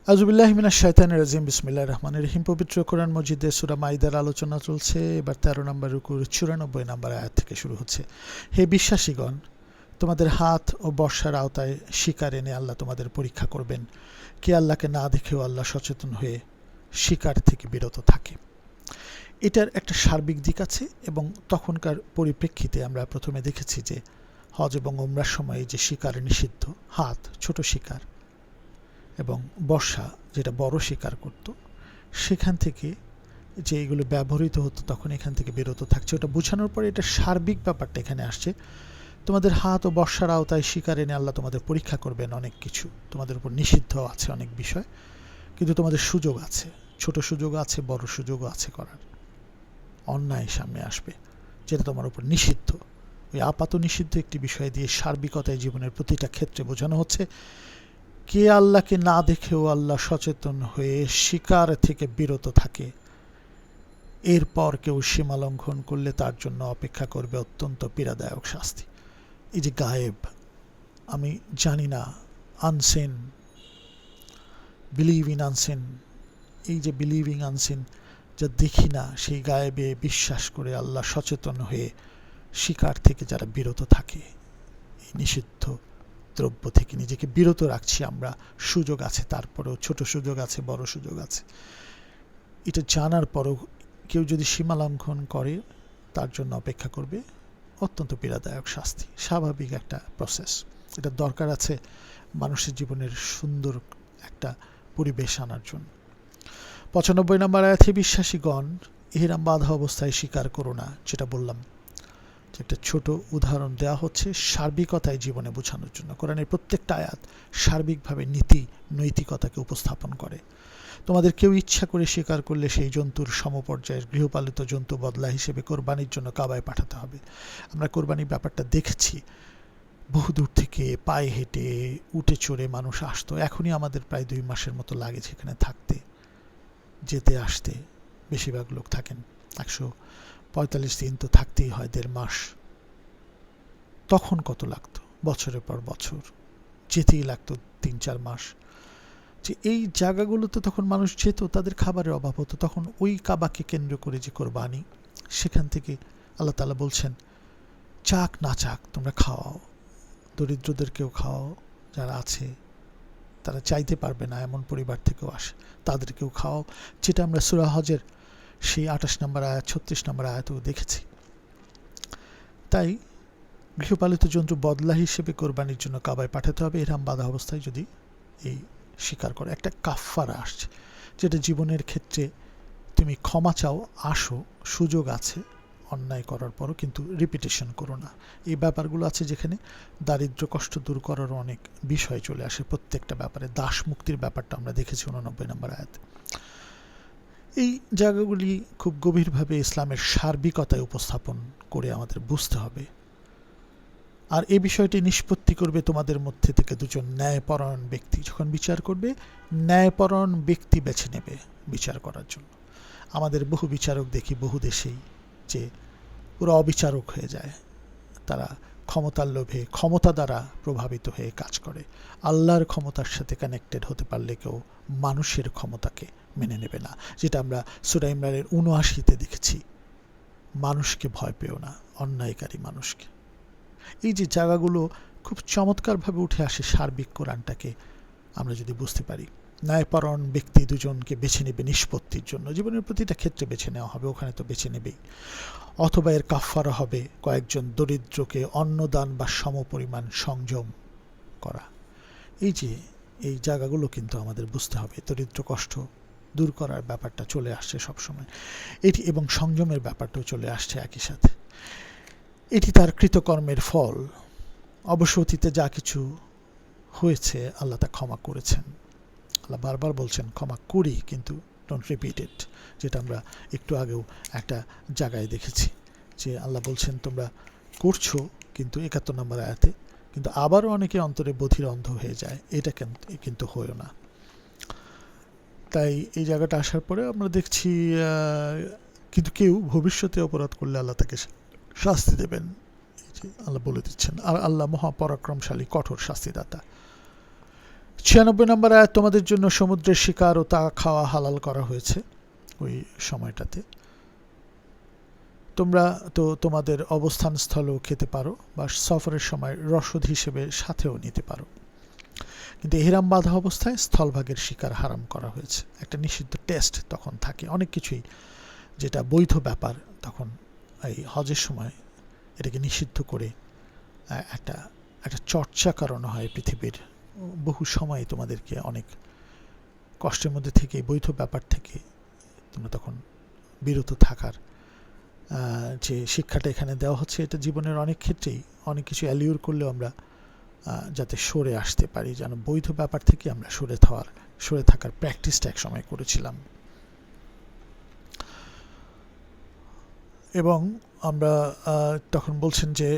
আউযুবিল্লাহি মিনাশ শাইতানির রাজিম বিসমিল্লাহির রহমানির রহিম। পবিত্র কোরআন মজিদে সূরা মাইদার আলোচনা চলছে। এবার ১৩ নম্বর রুকুর ৯৪ নম্বর আয়াত থেকে শুরু হচ্ছে। হে বিশ্বাসীগণ, তোমাদের হাত ও বর্ষার আওতায় শিকার এনে আল্লাহ তোমাদের পরীক্ষা করবেন। কে আল্লাহকে না দেখেও আল্লাহ সচেতন হয়ে শিকার থেকে বিরত থাকে। এটার একটা সার্বিক দিক আছে এবং তখনকার পরিপ্রেক্ষিতে আমরা প্রথমে দেখেছি যে হজ এবং উমরার সময় যে শিকার নিষিদ্ধ, হাত ছোট শিকার এবং বর্ষা যেটা বড় শিকার করত, সেখান থেকে যে এগুলো ব্যবহৃত হতো তখন এখান থেকে বিরত থাকছে। ওটা বোঝানোর পরে এটা সার্বিক ব্যাপারটা এখানে আসছে। তোমাদের হাত ও বর্ষার আওতায় শিকার এনে আল্লাহ তোমাদের পরীক্ষা করবেন অনেক কিছু, তোমাদের উপর নিষিদ্ধ আছে অনেক বিষয়, কিন্তু তোমাদের সুযোগ আছে, ছোট সুযোগ আছে, বড় সুযোগও আছে করার। অন্যায় সামনে আসবে যেটা তোমার উপর নিষিদ্ধ। ওই আপাত নিষিদ্ধ একটি বিষয় দিয়ে সার্বিকতায় জীবনের প্রতিটা ক্ষেত্রে বোঝানো হচ্ছে কে আল্লাহকে না দেখেও আল্লাহ সচেতন হয়ে শিকার থেকে বিরত থাকে। এরপর কেউ সীমা লঙ্ঘন করলে তার জন্য অপেক্ষা করবে অত্যন্ত পীড়াদায়ক শাস্তি। এই যে গায়েব, আমি জানি না, আনসিন, বিলিভ ইন আনসিন, এই যে বিলিভিং আনসিন, যা দেখি না সেই গায়েবে বিশ্বাস করে আল্লাহ সচেতন হয়ে শিকার থেকে যারা বিরত থাকে, এই নিষিদ্ধ দ্রব্য থেকে নিজেকে বিরত রাখছি আমরা। সুযোগ আছে, তারপরেও ছোট সুযোগ আছে, বড় সুযোগ আছে। এটা জানার পরও কেউ যদি সীমা লঙ্ঘন করে তার জন্য অপেক্ষা করবে অত্যন্ত পীড়াদায়ক শাস্তি। স্বাভাবিক একটা প্রসেস। এটা দরকার আছে মানুষের জীবনের সুন্দর একটা পরিবেশ আনার জন্য। ৯৫ নম্বর আয়াতে বিশ্বাসীগণ, ইহরাম বাঁধা অবস্থায় স্বীকার করো না, যেটা বললাম যে একটা ছোট উদাহরণ দেওয়া হচ্ছে সার্বিকতায় জীবনে বোঝানোর জন্য। কোরআনের প্রত্যেকটা আয়াত সার্বিকভাবে নীতি নৈতিকতাকে উপস্থাপন করে। তোমাদের কেউ ইচ্ছা করে স্বীকার করলে সেই জন্তুর সমপর্যায়ের গৃহপালিত জন্তু বদলা হিসেবে কোরবানির জন্য কাবায় পাঠাতে হবে। আমরা কোরবানির ব্যাপারটা দেখেছি, বহুদূর থেকে পায়ে হেঁটে উঠে চড়ে মানুষ আসতো। এখনই আমাদের প্রায় ২ মাসের মতো লাগে সেখানে থাকতে, যেতে আসতে। বেশিরভাগ লোক থাকেন ১৪৫ দিন, তো থাকতেই হয় ১.৫ মাস। তখন কত লাগতো, বছরের পর বছর যেতেই লাগতো ৩-৪ মাস। যে এই জায়গাগুলোতে তখন মানুষ যেত, তাদের খাবারের অভাব হতো। তখন ওই কাবাকে কেন্দ্র করে যে কোরবানি, সেখান থেকে আল্লাহ তাআলা বলছেন চাক না চাক তোমরা খাওয়াও, দরিদ্রদেরকেও খাওয়াও, যারা আছে তারা চাইতে পারবে না এমন পরিবার থেকেও আসে, তাদেরকেও খাওয়াও। যেটা আমরা সূরা হজের সেই ২৮ নম্বর আয়াত ৩৬ নম্বর আয়াতেও দেখেছি। তাই গৃহপালিত জন্তু বদলা হিসেবে কোরবানির জন্য কাবায় পাঠাতে হবে ইহরাম বাঁধা অবস্থায় যদি এই স্বীকার করে। একটা কাফফারা আসছে, যেটা জীবনের ক্ষেত্রে তুমি ক্ষমা চাও, আসো, সুযোগ আছে অন্যায় করার পরও, কিন্তু রিপিটেশন করো না। এই ব্যাপারগুলো আছে যেখানে দারিদ্র কষ্ট দূর করার অনেক বিষয় চলে আসে প্রত্যেকটা ব্যাপারে। দাস মুক্তির ব্যাপারটা আমরা দেখেছি ৮৯ নম্বর আয়াতে। এই জায়গাগুলি খুব গভীরভাবে ইসলামের সার্বিকতায় উপস্থাপন করে আমাদের বুঝতে হবে। আর এই বিষয়টি নিষ্পত্তি করবে তোমাদের মধ্যে থেকে দুজন ন্যায়পরায়ণ ব্যক্তি। যখন বিচার করবে, ন্যায়পরায়ণ ব্যক্তি বেছে নেবে বিচার করার জন্য। আমাদের বহু বিচারক দেখি বহু দেশেই যে পুরো অবিচারক হয়ে যায়। তারা ক্ষমতার লোভে, ক্ষমতা দ্বারা প্রভাবিত হয়ে কাজ করে। আল্লাহর ক্ষমতার সাথে কানেক্টেড হতে পারলে কেউ মানুষের ক্ষমতাকে মেনে নেবে না, যেটা আমরা সূরা ইমরানের ৭৯-তে দেখেছি। মানুষকে ভয় পেও না, অন্যায়কারী মানুষকে। এই যে জায়গাগুলো খুব চমৎকারভাবে উঠে আসে সার্বিক কোরআনটাকে আমরা যদি বুঝতে পারি। ন্যায়পরায়ণ ব্যক্তি দুজনকে বেছে নেবে নিষ্পত্তির জন্য। জীবনের প্রতিটা ক্ষেত্রে বেছে নেওয়া হবে, ওখানে তো বেছে নেবেই। অথবা এর কাফফারা হবে কয়েকজন দরিদ্রকে অন্নদান বা সমপরিমাণ সংযম করা। এই যে এই জায়গাগুলো কিন্তু আমাদের বুঝতে হবে। দরিদ্র কষ্ট দূর করার ব্যাপারটা চলে আসছে সবসময় এটি, এবং সংযমের ব্যাপারটাও চলে আসছে একই সাথে। এটি তার কৃতকর্মের ফল। অবশ্য অতীতে যা কিছু হয়েছে আল্লাহ তা ক্ষমা করেছেন। আল্লাহ বারবার বলছেন ক্ষমা করি, কিন্তু ডোন্ট রিপিট ইট, যেটা আমরা একটু আগেও একটা জায়গায় দেখেছি যে আল্লাহ বলছেন তোমরা করছো, কিন্তু ৭১ নম্বর আয়াতে, কিন্তু আবারও অনেকে অন্তরে বধির অন্ধ হয়ে যায়, এটা কিন্তু হয়েও না। তাই এই জায়গাটা আসার পরে আমরা দেখছি কিন্তু কেউ ভবিষ্যতে অপরাধ করলে আল্লাহ তাকে শাস্তি দেবেন, আল্লাহ বলে দিচ্ছেন। আর আল্লাহ মহাপরাক্রমশালী, কঠোর শাস্তিদাতা। 96 নম্বর আয়াত, তোমাদের জন্য সমুদ্রের শিকার ও তা খাওয়া হালাল করা হয়েছে ওই সময়টাতে। তোমরা তো তোমাদের অবস্থান স্থলেও খেতে পারো বা সফরের সময় রসদ হিসেবে সাথেও নিতে পারো, কিন্তু ইহরাম বাঁধা অবস্থায় স্থলভাগের শিকার হারাম করা হয়েছে। একটা নিষিদ্ধ টেস্ট তখন থাকে, অনেক কিছুই যেটা বৈধ ব্যাপার তখন এই হজের সময় এটাকে নিষিদ্ধ করে একটা একটা চর্চা করানো হয় পৃথিবীর বহু সময় তোমাদেরকে অনেক কষ্টের মধ্যে থেকে বৈধ ব্যাপার থেকে তোমরা তখন বিরত থাকার যে শিক্ষাটা এখানে দেওয়া হচ্ছে, এটা জীবনের অনেক ক্ষেত্রেই অনেক কিছু অ্যালিউর করলেও আমরা যাতে সরে আসতে পারি, যেন বৈধ ব্যাপার থেকে আমরা সরে থাকার প্র্যাকটিসটা এক সময় করেছিলাম। এবং আমরা তখন বলছেন যে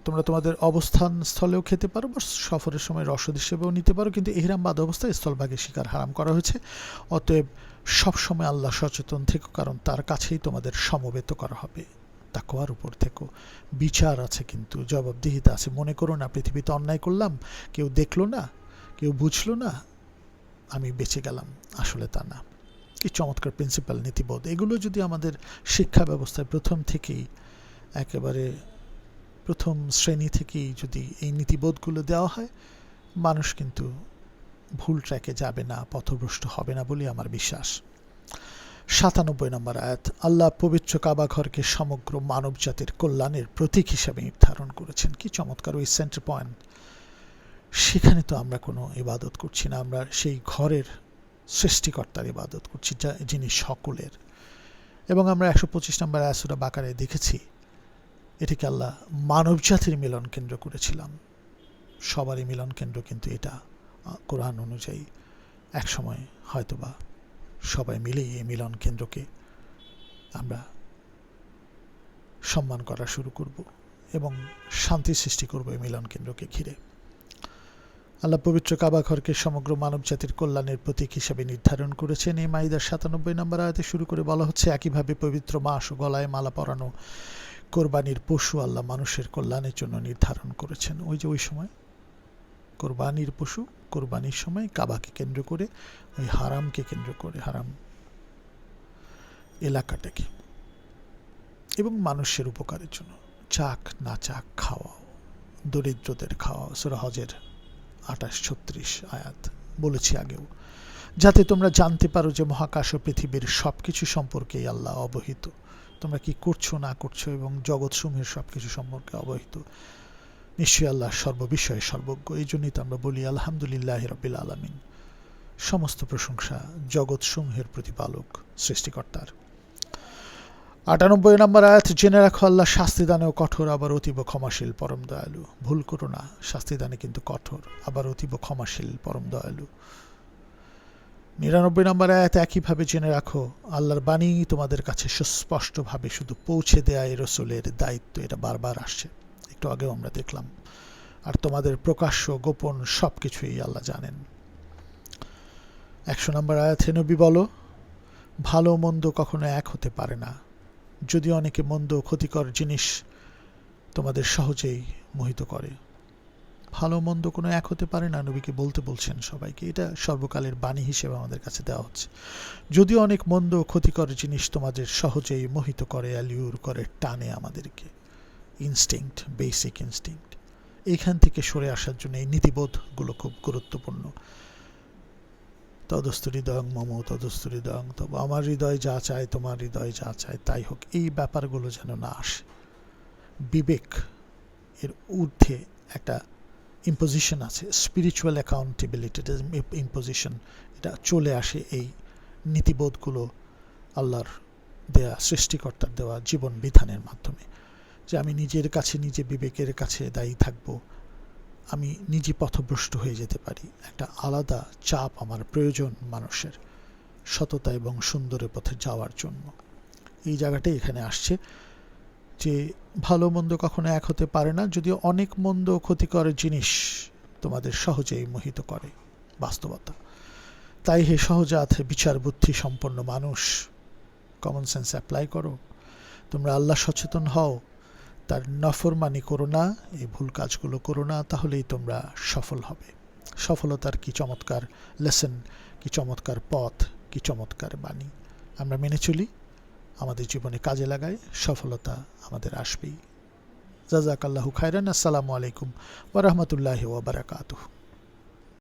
তোমরা তোমাদের অবস্থান স্থলেও খেতে পারো বা সফরের সময় রসদ হিসেবেও নিতে পারো, কিন্তু ইহরাম বাঁধা অবস্থায় স্থলভাগে শিকার হারাম করা হয়েছে। অতএব সবসময় আল্লাহ সচেতন থেকো, কারণ তার কাছেই তোমাদের সমবেত করা হবে। তাকওয়ার উপর থেকো। বিচার আছে, কিন্তু জবাবদিহিতা আছে। মনে করো না পৃথিবীতে অন্যায় করলাম, কেউ দেখলো না, কেউ বুঝলো না, আমি বেঁচে গেলাম। আসলে তা না। কি চমৎকার প্রিন্সিপাল, নীতিবোধ! এগুলো যদি আমাদের শিক্ষা ব্যবস্থায় প্রথম থেকেই, একেবারে প্রথম শ্রেণী থেকেই যদি এই নীতিবোধগুলো দেওয়া হয়, মানুষ কিন্তু ভুল ট্র্যাকে যাবে না, পথভ্রষ্ট হবে না বলে আমার বিশ্বাস। 97 নম্বর আয়াত, আল্লাহ পবিত্র কাবা ঘরকে সমগ্র মানব জাতির কল্যাণের প্রতীক হিসাবে নির্ধারণ করেছেন। কি চমৎকার ওই সেন্টার পয়েন্ট! সেখানে তো আমরা কোনো ইবাদত করছি না, আমরা সেই ঘরের সৃষ্টিকর্তার ইবাদত করছি, যিনি সকলের। এবং আমরা 125 নম্বর আয়াত সূরা বাকারায় দেখেছি এটিকে আল্লাহ মানব জাতির মিলন কেন্দ্র করেছিলাম। সবারই মিলন কেন্দ্র, কিন্তু এটা কোরআন অনুযায়ী একসময় হয়তোবা সবাই মিলেই এই মিলন কেন্দ্রকে আমরা সম্মান করা শুরু করব এবং শান্তি সৃষ্টি করব এই মিলন কেন্দ্রকে ঘিরে। আল্লাহ পবিত্র কাবা ঘরকে সমগ্র মানব জাতির কল্যাণের প্রতীক হিসেবে নির্ধারণ করেছেন। এই মাইদার 97 নম্বর আয়াতে শুরু করে বলা হচ্ছে, একইভাবে পবিত্র মাস ও গলায় মালা পরানো কোরবানির পশু আল্লাহ মানুষের কল্যাণের জন্য নির্ধারণ করেছেন। ওই যে ওই সময় কোরবানির পশু, কোরবানির সময় কাবাকে কেন্দ্র করে, ওই হারামকে কেন্দ্র করে, হারাম এলাকাটাকে, এবং মানুষের উপকারের জন্য চাক না চাক খাওয়াও, দরিদ্রদের খাওয়াও। সূরা হজের 28-36 আয়াত বলেছি আগেও, যাতে তোমরা জানতে পারো যে মহাকাশ ও পৃথিবীর সবকিছু সম্পর্কেই আল্লাহ অবহিত। তোমরা কি করছো না করছো এবং জগৎসমূহের সবকিছু সম্পর্কে অবহিত। নিশ্চয়ই আল্লাহ সর্ববিষয়ে সর্বজ্ঞ। এই জন্যই তো আমরা বলি আলহামদুলিল্লাহ রাব্বিল আলামিন। সমস্ত প্রশংসা জগৎসমূহের প্রতিপালক সৃষ্টিকর্তার। 98 নম্বর আয়াত, জেনে রাখো আল্লাহ শাস্তিদানেও কঠোর, আবার অতীব ক্ষমাশীল, পরম দয়ালু। ভুল করো না, শাস্তিদানে কিন্তু কঠোর, আবার অতীব ক্ষমাশীল, পরম দয়ালু। 99 নম্বর আয়াত, একইভাবে জেনে রাখো আল্লাহর বাণী তোমাদের কাছে সুস্পষ্টভাবে শুধু পৌঁছে দেয়া এই রসুলের দায়িত্ব। এটা বারবার আসছে, একটু আগেও আমরা দেখলাম। আর তোমাদের প্রকাশ্য গোপন সব কিছুই আল্লাহ জানেন। 100 নম্বর আয়াত, হে নবী বলো, ভালো মন্দ কখনো এক হতে পারে না। যদি অনেকে মন্দ ক্ষতিকর জিনিস তোমাদের সহজেই মোহিত করে, ভালো মন্দ কোনো এক হতে পারে না, নবীকে বলতে বলছেন সবাইকে। এটা সর্বকালের বাণী হিসেবে আমাদের কাছে দেওয়া হচ্ছে। যদিও অনেক মন্দ ক্ষতিকর জিনিস তোমাদের সহজেই মোহিত করে, অ্যালিউর করে, টানে আমাদেরকে, ইনস্টিংক্ট, বেসিক ইনস্টিংক্ট। এইখান থেকে সরে আসার জন্য এই নীতিবোধগুলো খুব গুরুত্বপূর্ণ। তদস্তু হৃদয়ং মম তদস্তু হৃদয়ং তব, আমার হৃদয় যা চায় তোমার হৃদয় যা চায় তাই হোক। এই ব্যাপারগুলো যেন না আসে। বিবেক এর ঊর্ধ্বে একটা ইম্পোজিশন আছে, স্পিরিচুয়াল অ্যাকাউন্টেবিলিটি ইম্পোজিশন। এটা চলে আসে এই নীতিবোধগুলো আল্লাহর দেয়া, সৃষ্টিকর্তার দেওয়া জীবন বিধানের মাধ্যমে, যে আমি নিজের কাছে, নিজে বিবেকের কাছে দায়ী থাকব। আমি নিজে পথভ্রষ্ট হয়ে যেতে পারি। একটা আলাদা চাপ আমার প্রয়োজন মানুষের সততা এবং সুন্দরের পথে যাওয়ার জন্য। এই জায়গাটাই এখানে আসছে যে ভালো মন্দ কখনো এক হতে পারে না, যদিও অনেক মন্দ ক্ষতিকর জিনিস তোমাদের সহজেই মোহিত করে, বাস্তবতা। তাই হে সহজাত বিচার বুদ্ধি সম্পন্ন মানুষ, কমন সেন্স অ্যাপ্লাই করো। তোমরা আল্লাহ সচেতন হও, তার নফরমানি করো না, এই ভুল কাজগুলো করো না, তাহলেই তোমরা সফল হবে। সফলতার কি চমৎকার লেসন, কি চমৎকার পথ, কি চমৎকার বাণী। আমরা মেনে চলি, আমাদের জীবনে কাজে লাগাই, সফলতা আমাদের আসবেই। জাযাকাল্লাহু খায়রান। আসসালামু আলাইকুম ওয়া রাহমাতুল্লাহি ওয়া বারাকাতুহু।